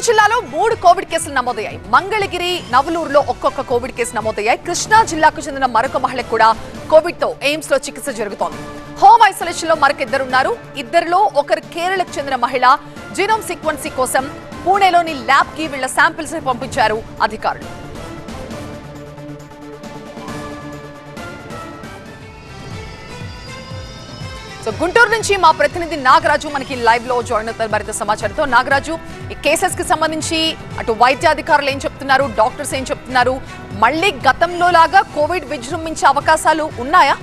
జిల్లాలో 3 కోవిడ్ కేసులు నమోదయ్యాయి. మంగళగిరి, నవలూరులో ఒక్కొక్క కోవిడ్ కేసు నమోదయ్యాయి. కృష్ణా జిల్లాకు చెందిన మరొక మహిళకు కూడా కోవిడ్ తో ఎయిమ్స్ లో చికిత్స జరుగుతోంది. హోమ్ ఐసోలేషన్ లో మరొక ఇద్దరున్నారు. ఇద్దరిలో ఒకరు కేరళకు చెందిన మహిళ. జీనోమ్ సీక్వెన్సీ కోసం పూణేలోని ల్యాబ్ కి వీళ్ల శాంపిల్స్ పంపించారు అధికారులు. గుంటూరు నుంచి మా ప్రతినిధి నాగరాజు మనకి లైవ్ లో జాయిన్ అవుతారు మరింత సమాచారంతో. నాగరాజు, ఈ కేసెస్ కి సంబంధించి అటు వైద్యాధికారులు ఏం చెప్తున్నారు, డాక్టర్స్ ఏం చెప్తున్నారు? మళ్ళీ గతంలో లాగా కోవిడ్ విజృంభించే అవకాశాలు ఉన్నాయా?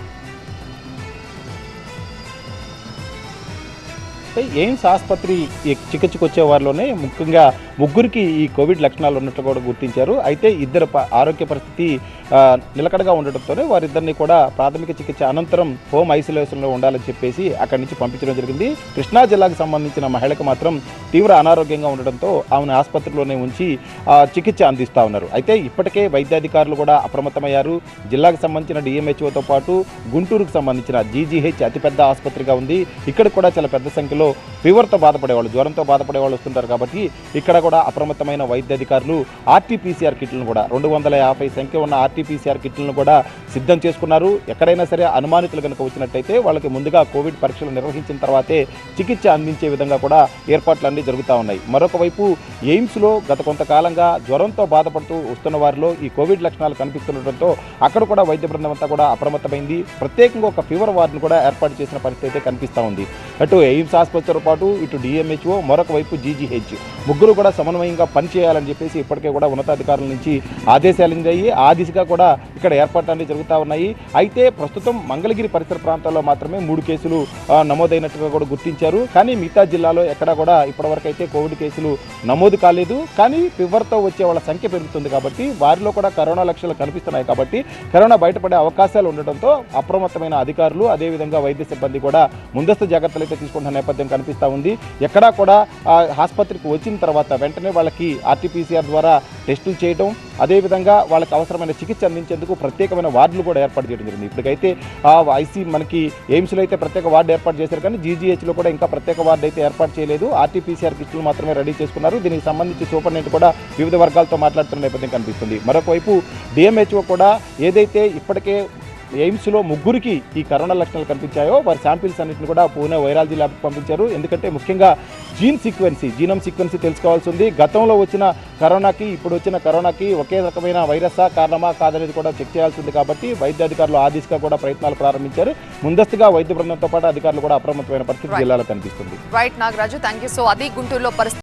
ఎయిమ్స్ ఆసుపత్రి చికిత్సకు వచ్చే వారిలోనే ముఖ్యంగా ముగ్గురికి ఈ కోవిడ్ లక్షణాలు ఉన్నట్లు కూడా గుర్తించారు. అయితే ఇద్దరు ఆరోగ్య పరిస్థితి నిలకడగా ఉండటంతోనే వారిద్దరిని కూడా ప్రాథమిక చికిత్స అనంతరం హోమ్ ఐసోలేషన్లో ఉండాలని చెప్పేసి అక్కడి నుంచి పంపించడం జరిగింది. కృష్ణా జిల్లాకు సంబంధించిన మహిళకు మాత్రం తీవ్ర అనారోగ్యంగా ఉండడంతో ఆమెను ఆసుపత్రిలోనే ఉంచి చికిత్స అందిస్తూ ఉన్నారు. అయితే ఇప్పటికే వైద్యాధికారులు కూడా అప్రమత్తమయ్యారు. జిల్లాకు సంబంధించిన డిఎంహెచ్ఓతో పాటు గుంటూరుకు సంబంధించిన జీజీహెచ్ అతిపెద్ద ఆసుపత్రిగా ఉంది. ఇక్కడ కూడా చాలా పెద్ద సంఖ్యలో ఫీవర్తో బాధపడేవాళ్ళు, జ్వరంతో బాధపడేవాళ్ళు వస్తుంటారు. కాబట్టి ఇక్కడ కూడా అప్రమత్తమైన వైద్యాధికారులు ఆర్టీపీసీఆర్ కిట్లను కూడా 250 సంఖ్య ఉన్న ఆర్టీపీసీఆర్ కిట్లను కూడా సిద్ధం చేసుకున్నారు. ఎక్కడైనా సరే అనుమానితులు కనుక వచ్చినట్టయితే వాళ్ళకి ముందుగా కోవిడ్ పరీక్షలు నిర్వహించిన తర్వాతే చికిత్స అందించే విధంగా కూడా ఏర్పాట్లన్నీ జరుగుతూ ఉన్నాయి. మరొక వైపు ఎయిమ్స్లో గత కొంతకాలంగా జ్వరంతో బాధపడుతూ వస్తున్న వారిలో ఈ కోవిడ్ లక్షణాలు కనిపిస్తుండటంతో అక్కడ కూడా వైద్య బృందం అంతా కూడా అప్రమత్తమైంది. ప్రత్యేకంగా ఒక ఫీవర్ వార్డును కూడా ఏర్పాటు చేసిన పరిస్థితి అయితే కనిపిస్తూ ఉంది. అటు ఎయిమ్స్ ఆసుపత్రితో పాటు ఇటు డిఎంహెచ్ఓ, మరొక వైపు జీజీహెచ్ ముగ్గురు కూడా సమన్వయంగా పనిచేయాలని చెప్పేసి ఇప్పటికే కూడా ఉన్నతాధికారుల నుంచి ఆదేశాలు అందాయి. ఆ దిశగా కూడా ఇక్కడ ఏర్పాట్లన్నీ జరుగుతూ ఉన్నాయి. అయితే ప్రస్తుతం మంగళగిరి పరిసర ప్రాంతాల్లో మాత్రమే 3 కేసులు నమోదైనట్టుగా కూడా గుర్తించారు. కానీ మిగతా జిల్లాలో ఎక్కడా కూడా ఇప్పటివరకు అయితే కోవిడ్ కేసులు నమోదు కాలేదు. కానీ ఫీవర్తో వచ్చే వాళ్ళ సంఖ్య పెరుగుతుంది కాబట్టి వారిలో కూడా కరోనా లక్షణాలు కనిపిస్తున్నాయి. కాబట్టి కరోనా బయటపడే అవకాశాలు ఉండటంతో అప్రమత్తమైన అధికారులు అదేవిధంగా వైద్య సిబ్బంది కూడా ముందస్తు జాగ్రత్తలు అయితే తీసుకుంటున్న నేపథ్యం కనిపిస్తూ ఉంది. ఎక్కడా కూడా ఆసుపత్రికి వచ్చిన తర్వాత వెంటనే వాళ్ళకి ఆర్టీపీసీఆర్ ద్వారా టెస్టులు చేయడం, అదేవిధంగా వాళ్ళకి అవసరమైన చికిత్స అందించేందుకు ప్రత్యేకమైన వార్డులు కూడా ఏర్పాటు చేయడం జరిగింది. ఇప్పటికైతే మనకి ఎయిమ్స్లో అయితే ప్రత్యేక వార్డు ఏర్పాటు చేశారు. కానీ జీజీహెచ్లో కూడా ఇంకా ప్రత్యేక వార్డు అయితే ఏర్పాటు చేయలేదు. ఆర్టీపీసీఆర్ కిట్లు మాత్రమే రెడీ చేసుకున్నారు. దీనికి సంబంధించి సూపరింటెండెంట్ కూడా వివిధ వర్గాలతో మాట్లాడుతున్న నేపథ్యం కనిపిస్తుంది. మరొక వైపు డిఎంహెచ్ఓ కూడా ఏదైతే ఇప్పటికే ఎయిమ్స్లో ముగ్గురికి ఈ కరోనా లక్షణాలు కనిపించాయో వారి శాంపిల్స్ అన్నింటిని కూడా పూణే వైరాలజీ ల్యాబ్కి పంపించారు. ఎందుకంటే ముఖ్యంగా జీనోమ్ సీక్వెన్సీ తెలుసుకోవాల్సి ఉంది. గతంలో వచ్చిన కరోనాకి ఇప్పుడు వచ్చిన కరోనాకి ఒకే రకమైన వైరసా కారణమా కాదనేది కూడా చెక్ చేయాల్సి ఉంది. కాబట్టి వైద్యాధికారులు ఆ దిశగా కూడా ప్రయత్నాలు ప్రారంభించారు. ముందస్తుగా వైద్య బృందంతో పాటు అధికారులు కూడా అప్రమత్తమైన పరిస్థితి జిల్లాలో కనిపిస్తుంది. Right Nagaraju, thank you. So అది గుంటూరులో పరిస్థితి.